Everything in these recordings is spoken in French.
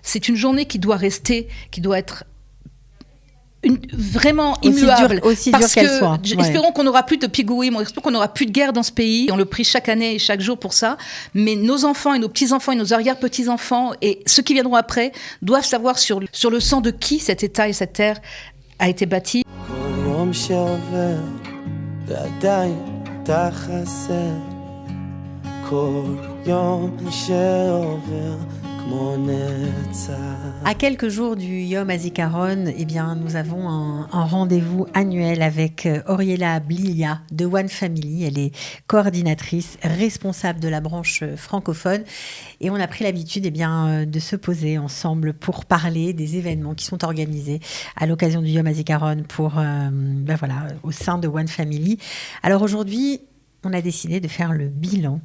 c'est une journée qui doit être vraiment immuable. Aussi dure qu'elle soit. Espérons qu'on n'aura plus de pigouïm, espérons qu'on n'aura plus de guerre dans ce pays. On le prie chaque année et chaque jour pour ça. Mais nos enfants et nos petits-enfants et nos arrière-petits-enfants et ceux qui viendront après doivent savoir sur le sang de qui cet État et cette terre a été bâti. À quelques jours du Yom HaZikaron, eh bien, nous avons un rendez-vous annuel avec Oriella Blilia de One Family. Elle est coordinatrice, responsable de la branche francophone. Et on a pris l'habitude de se poser ensemble pour parler des événements qui sont organisés à l'occasion du Yom HaZikaron au sein de One Family. Alors aujourd'hui, on a décidé de faire le bilan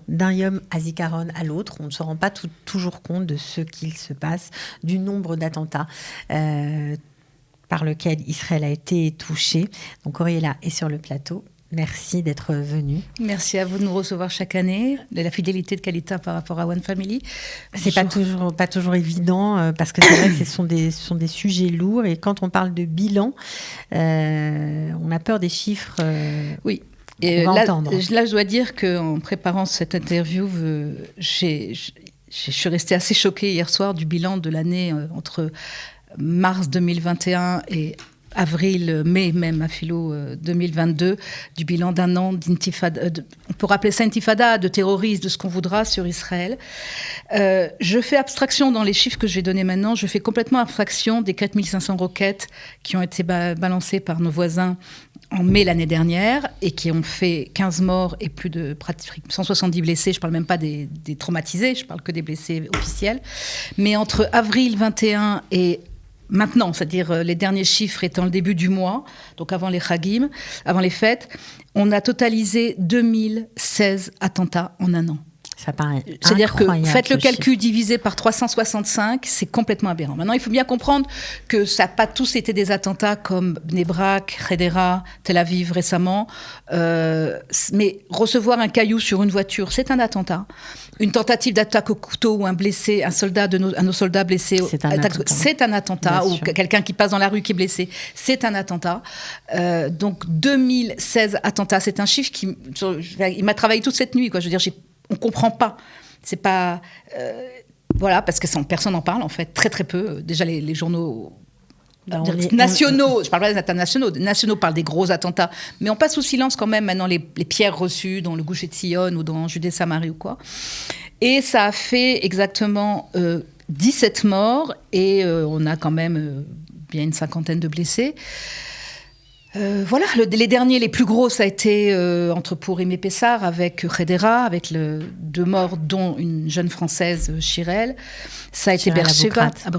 d'un Yom HaZikaron à l'autre. On ne se rend pas toujours compte de ce qu'il se passe, du nombre d'attentats par lequel Israël a été touché. Donc Oriella est sur le plateau. Merci d'être venue. Merci à vous de nous recevoir chaque année. La fidélité de Kalita par rapport à One Family. C'est pas toujours évident parce que c'est vrai que ce sont des sujets lourds. Et quand on parle de bilan, on a peur des chiffres. Oui. Et là, je dois dire qu'en préparant cette interview, je suis restée assez choquée hier soir du bilan de l'année entre mars 2021 et mai même à philo 2022, du bilan d'un an d'intifada, on peut rappeler ça intifada, de terrorisme, de ce qu'on voudra sur Israël. Je fais abstraction dans les chiffres que je vais donner maintenant, je fais complètement abstraction des 4500 roquettes qui ont été balancées par nos voisins en mai l'année dernière et qui ont fait 15 morts et plus de 170 blessés. Je ne parle même pas des traumatisés, je ne parle que des blessés officiels. Mais entre avril 21 et maintenant, c'est-à-dire les derniers chiffres étant le début du mois, donc avant les Chagim, avant les fêtes, on a totalisé 2016 attentats en un an. Ça paraît C'est-à-dire que faites le calcul chiffre. divisé par 365, c'est complètement aberrant. Maintenant, il faut bien comprendre que ça n'a pas tous été des attentats comme Bnei Brak, Hedera, Tel Aviv récemment. Mais recevoir un caillou sur une voiture, c'est un attentat. Une tentative d'attaque au couteau ou un soldat un de nos soldats blessés, c'est un attentat. Ou quelqu'un qui passe dans la rue qui est blessé, c'est un attentat. Donc 2016 attentats, c'est un chiffre il m'a travaillé toute cette nuit, quoi. Je veux dire, on ne comprend pas. C'est pas... parce que personne n'en parle, en fait, très très peu. Déjà, les journaux nationaux, je ne parle pas des internationaux, nationaux parlent des gros attentats, mais on passe sous silence quand même maintenant les pierres reçues dans le Gush Etzion ou dans Judée-Samarie ou quoi. Et ça a fait exactement 17 morts et on a quand même bien une cinquantaine de blessés. Les derniers, les plus gros, ça a été entre Purim et Pessar, avec Hedera, avec 2 morts, dont une jeune Française, Shirel. Ça a été Beersheva. Ça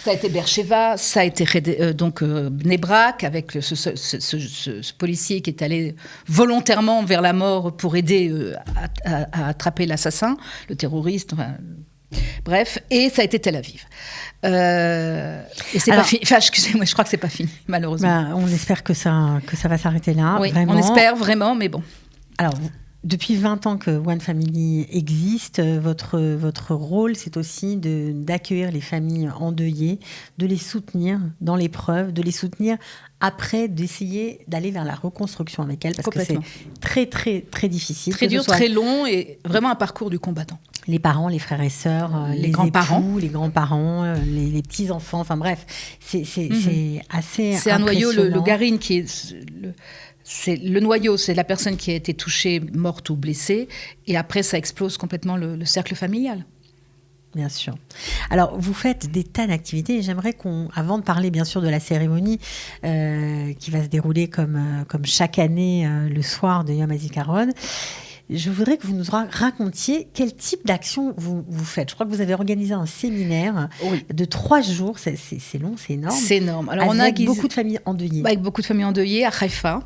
a été Beersheva, ça a été Bnei Brak, avec ce policier qui est allé volontairement vers la mort pour aider à attraper l'assassin, le terroriste, bref, et ça a été Tel Aviv. Et c'est pas fini. Enfin, excusez-moi, je crois que c'est pas fini, malheureusement. On espère que ça va s'arrêter là. Oui, vraiment. On espère vraiment, mais bon. Alors, depuis 20 ans que One Family existe, votre rôle, c'est aussi d'accueillir les familles endeuillées, de les soutenir dans l'épreuve, de les soutenir après, d'essayer d'aller vers la reconstruction avec elles, parce que c'est très, très, très difficile. Très dur, très long, et vraiment un parcours du combattant. Les parents, les frères et sœurs, les grands-parents, les grands-parents, les petits-enfants, enfin bref, c'est assez C'est un noyau, le Garin, qui est... C'est le noyau, c'est la personne qui a été touchée, morte ou blessée, et après ça explose complètement le cercle familial. Bien sûr. Alors, vous faites des tas d'activités et j'aimerais avant de parler bien sûr de la cérémonie qui va se dérouler comme chaque année le soir de Yom HaZikaron, je voudrais que vous nous racontiez quel type d'action vous faites. Je crois que vous avez organisé un séminaire de 3 jours. C'est long, c'est énorme. C'est énorme. Alors, avec beaucoup de familles endeuillées. Avec beaucoup de familles endeuillées à Haïfa,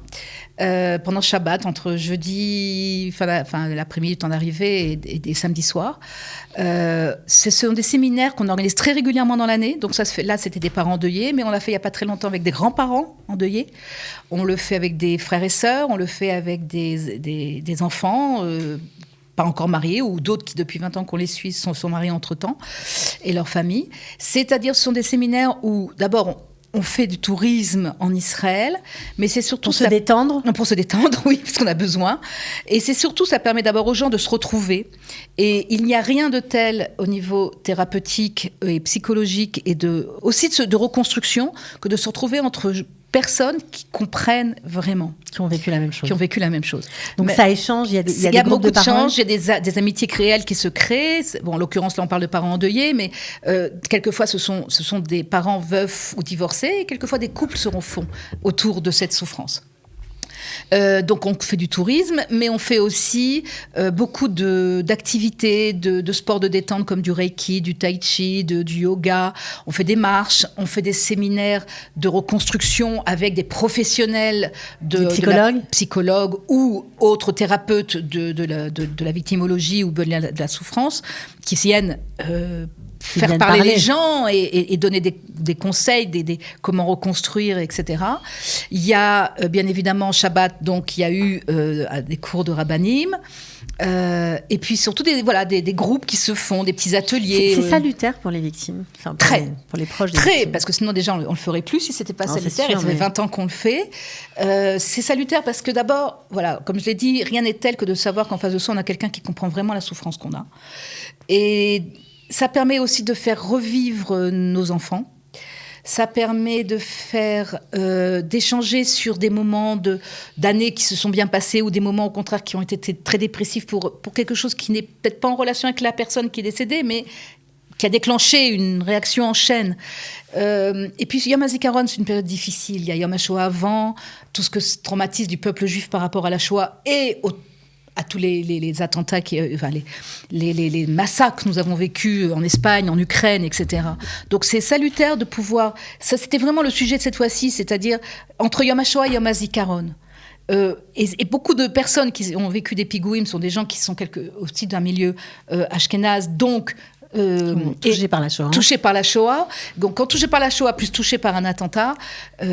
pendant Shabbat, entre jeudi, l'après-midi, le temps d'arrivée, et samedi soir. Ce sont des séminaires qu'on organise très régulièrement dans l'année. Donc ça se fait, là, c'était des parents endeuillés, mais on l'a fait il n'y a pas très longtemps avec des grands-parents endeuillés. On le fait avec des frères et sœurs, on le fait avec des enfants, pas encore mariés, ou d'autres qui, depuis 20 ans qu'on les suit, sont mariés entre-temps, et leurs familles. C'est-à-dire, ce sont des séminaires où, d'abord, on fait du tourisme en Israël, mais c'est surtout... Pour se détendre ? Pour se détendre, oui, parce qu'on a besoin. Et c'est surtout, ça permet d'abord aux gens de se retrouver. Et il n'y a rien de tel au niveau thérapeutique et psychologique et aussi de reconstruction que de se retrouver entre personnes qui comprennent vraiment. Qui ont vécu la même chose. Qui ont vécu la même chose. Donc ça échange, il y a des groupes de parents. Il y a des amitiés réelles qui se créent. Bon, en l'occurrence, là, on parle de parents endeuillés, mais quelquefois, ce sont des parents veufs ou divorcés, et quelquefois, des couples se refont autour de cette souffrance. Donc on fait du tourisme, mais on fait aussi beaucoup d'activités, de sports de détente comme du reiki, du tai chi, du yoga. On fait des marches, on fait des séminaires de reconstruction avec des professionnels psychologues ou autres thérapeutes de la victimologie ou de la souffrance qui viennent faire parler les gens et donner des conseils, comment reconstruire, etc. Il y a bien évidemment Shabbat, donc il y a eu des cours de rabbanim, et puis surtout des groupes qui se font, des petits ateliers. C'est salutaire pour les victimes, pour les proches des victimes. Parce que sinon déjà on le ferait plus si c'était pas salutaire. Ça fait 20 ans qu'on le fait. C'est salutaire parce que d'abord, voilà, comme je l'ai dit, rien n'est tel que de savoir qu'en face de soi on a quelqu'un qui comprend vraiment la souffrance qu'on a. Et ça permet aussi de faire revivre nos enfants. Ça permet d'échanger sur des moments d'années qui se sont bien passés ou des moments au contraire qui ont été très dépressifs pour quelque chose qui n'est peut-être pas en relation avec la personne qui est décédée, mais qui a déclenché une réaction en chaîne. Et puis Yom HaZikaron, c'est une période difficile. Il y a Yom HaShoah avant, tout ce que traumatise du peuple juif par rapport à la Shoah et à tous les attentats, les massacres que nous avons vécus en Espagne, en Ukraine, etc. Donc c'est salutaire de pouvoir... Ça, c'était vraiment le sujet de cette fois-ci, c'est-à-dire entre Yom HaShoah et Yom HaZikaron. Et beaucoup de personnes qui ont vécu des pigouim sont des gens qui sont aussi d'un milieu ashkénaze, donc... touchés par la Shoah. Touchés par la Shoah. Donc, quand touchés par la Shoah, plus touchés par un attentat,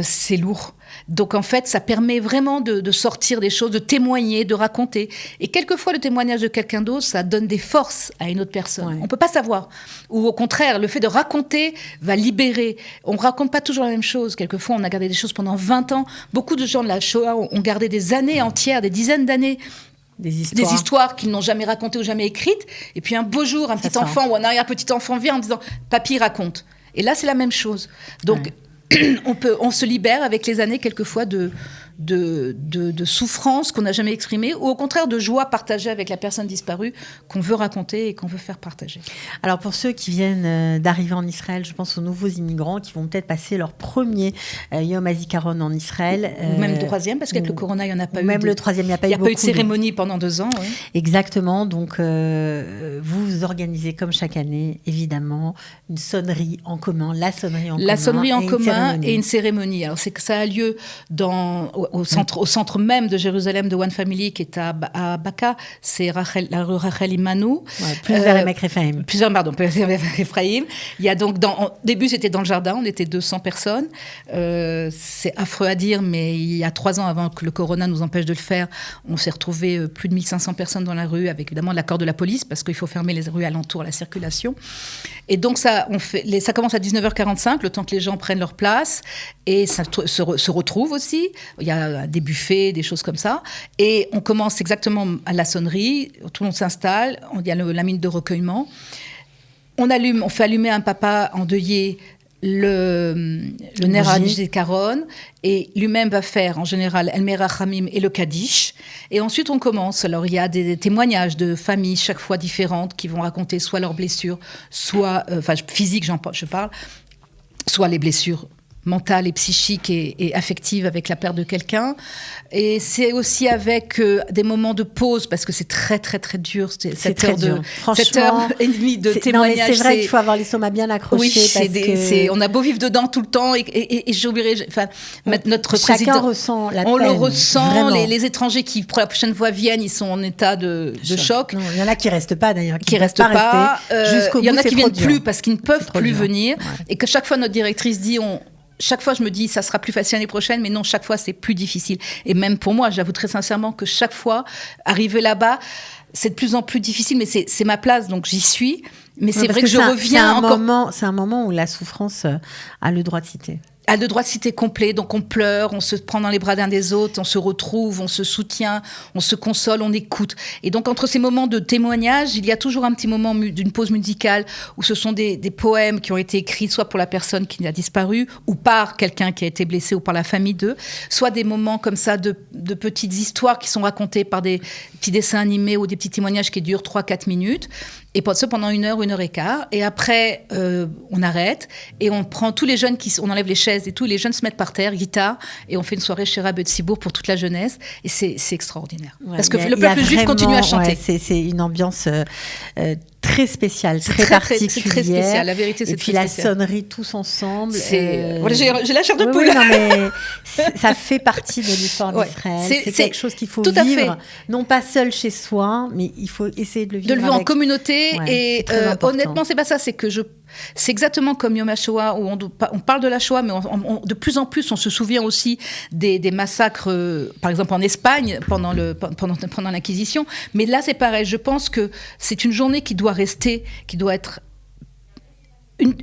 c'est lourd. Donc, en fait, ça permet vraiment de sortir des choses, de témoigner, de raconter. Et quelquefois, le témoignage de quelqu'un d'autre, ça donne des forces à une autre personne. Ouais. On ne peut pas savoir. Ou au contraire, le fait de raconter va libérer. On ne raconte pas toujours la même chose. Quelquefois, on a gardé des choses pendant 20 ans. Beaucoup de gens de la Shoah ont gardé des années entières, des dizaines d'années. Des histoires qu'ils n'ont jamais racontées ou jamais écrites. Et puis un beau jour, un petit enfant ou un arrière-petit-enfant vient en disant « Papy raconte ». Et là, c'est la même chose. Donc, on se libère avec les années, quelquefois, de souffrance qu'on n'a jamais exprimée, ou au contraire de joie partagée avec la personne disparue qu'on veut raconter et qu'on veut faire partager. Alors pour ceux qui viennent d'arriver en Israël, je pense aux nouveaux immigrants qui vont peut-être passer leur premier Yom HaZikaron en Israël. Ou même le troisième, parce qu'avec le corona, il n'y en a pas eu. Même le troisième, il n'y a pas eu beaucoup. Il n'y a pas eu de cérémonie pendant 2 ans. Oui. Exactement, donc vous organisez comme chaque année, évidemment, une sonnerie en commun, la sonnerie en commun et une cérémonie. Alors c'est que ça a lieu au centre même de Jérusalem de One Family, qui est à Baka, c'est la rue Rachel Imanu. Plus vers Emek Rephaim. Plus vers Ephraïm. Il y a donc, au début, c'était dans le jardin, on était 200 personnes. C'est affreux à dire, mais il y a 3 ans, avant que le corona nous empêche de le faire, on s'est retrouvé plus de 1500 personnes dans la rue, avec évidemment l'accord de la police, parce qu'il faut fermer les rues alentour à la circulation. Et donc, ça commence à 19h45, le temps que les gens prennent leur place, et ça se retrouve aussi. Il y a des buffets, des choses comme ça. Et on commence exactement à la sonnerie, tout le monde s'installe, il y a la minute de recueillement. On fait allumer un papa endeuillé le Ner HaZikaron, et lui-même va faire en général El Merachamim et le Kaddish. Et ensuite on commence. Alors il y a des témoignages de familles chaque fois différentes qui vont raconter soit leurs blessures, soit physiques, je parle, soit les blessures mentale et psychique et affective avec la perte de quelqu'un. Et c'est aussi avec des moments de pause, parce que c'est très, très, très dur. C'est très dur. Franchement, 7h30 de témoignage. C'est vrai qu'il faut avoir l'estomac bien accroché. Oui, on a beau vivre dedans tout le temps, et j'oublierai, notre chacun président... ressent la peine. On le ressent. Les étrangers qui, pour la prochaine fois, viennent, ils sont en état de choc. Non, il y en a qui restent pas, d'ailleurs. Qui restent pas. Jusqu'au bout, il y en a qui viennent dur. plus parce qu'ils ne peuvent plus venir. Ouais. Et que chaque fois, notre directrice dit... Chaque fois, je me dis, ça sera plus facile l'année prochaine, mais non, chaque fois, c'est plus difficile. Et même pour moi, j'avoue très sincèrement que chaque fois, arriver là-bas, c'est de plus en plus difficile, mais c'est ma place, donc j'y suis. Mais c'est vrai que je reviens encore. C'est un moment où la souffrance a le droit de citer. A le droit de citer complet, donc on pleure, on se prend dans les bras d'un des autres, on se retrouve, on se soutient, on se console, on écoute. Et donc entre ces moments de témoignage, il y a toujours un petit moment d'une pause musicale où ce sont des poèmes qui ont été écrits soit pour la personne qui a disparu ou par quelqu'un qui a été blessé ou par la famille d'eux, soit des moments comme ça de petites histoires qui sont racontées par des petits dessins animés ou des petits témoignages qui durent 3-4 minutes. Et ça pendant 1 heure, 1h15. Et après, on arrête et on prend tous les jeunes, on enlève les chaises et tout, les jeunes se mettent par terre, guitare, et on fait une soirée chez Rabbe de Cibourg pour toute la jeunesse. Et c'est extraordinaire. Ouais, parce que le peuple juif continue à chanter. Ouais, c'est une ambiance très spéciale, très particulière. C'est très spécial, la vérité, c'est très spécial. Et puis la sonnerie tous ensemble. Voilà, j'ai la chair de poule. Oui, non, mais ça fait partie de l'histoire d'Israël. C'est quelque chose qu'il faut vivre, non pas seul chez soi, mais il faut essayer de le vivre. De le vivre en communauté. Ouais, et honnêtement, c'est pas ça. C'est exactement comme Yom HaShoah, où on parle de la Shoah, mais de plus en plus, on se souvient aussi des massacres, par exemple en Espagne, pendant l'Inquisition. Mais là, c'est pareil. Je pense que c'est une journée qui doit rester, qui doit être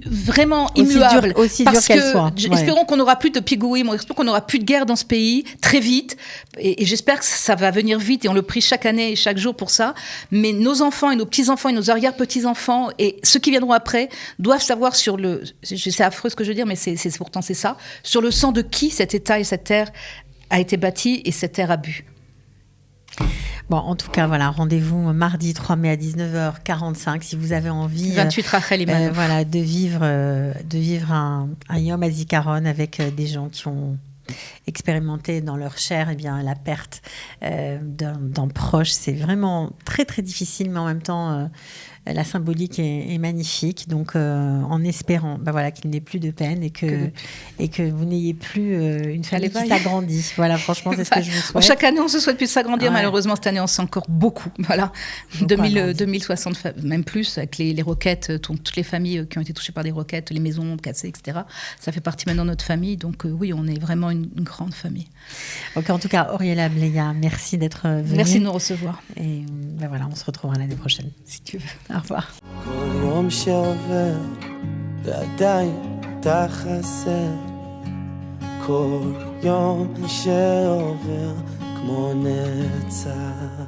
vraiment immuable. Aussi dure qu'elle soit. Espérons qu'on n'aura plus de pigouïm, espérons qu'on n'aura plus de guerre dans ce pays très vite. Et j'espère que ça va venir vite et on le prie chaque année et chaque jour pour ça. Mais nos enfants et nos petits-enfants et nos arrière-petits-enfants et ceux qui viendront après doivent savoir c'est affreux ce que je veux dire, mais pourtant c'est ça, sur le sang de qui cet État et cette terre a été bâti et cette terre a bu. Bon, en tout cas, voilà, rendez-vous mardi 3 mai à 19h45 si vous avez envie 28 Rachel Imanov. Voilà, de vivre un Yom HaZikaron avec des gens qui ont expérimenté dans leur chair la perte d'un proche. C'est vraiment très, très difficile, mais en même temps, la symbolique est magnifique. Donc, en espérant qu'il n'y ait plus de peine et que vous n'ayez plus une famille qui s'agrandit. Voilà, franchement, c'est ce que je vous souhaite. Chaque année, on se souhaite plus s'agrandir. Ouais. Malheureusement, cette année, on sait encore beaucoup. Voilà, 2060, même plus, avec les roquettes, toutes les familles qui ont été touchées par des roquettes, les maisons cassées, etc. Ça fait partie maintenant de notre famille. Donc, oui, on est vraiment une grande famille. Donc, en tout cas, Oriella Bléa, merci d'être venue. Merci de nous recevoir. Et voilà, on se retrouvera l'année prochaine, si tu veux. Au revoir. כל יום שעובר ועדיין אתה חסר כל יום שעובר כמו נצח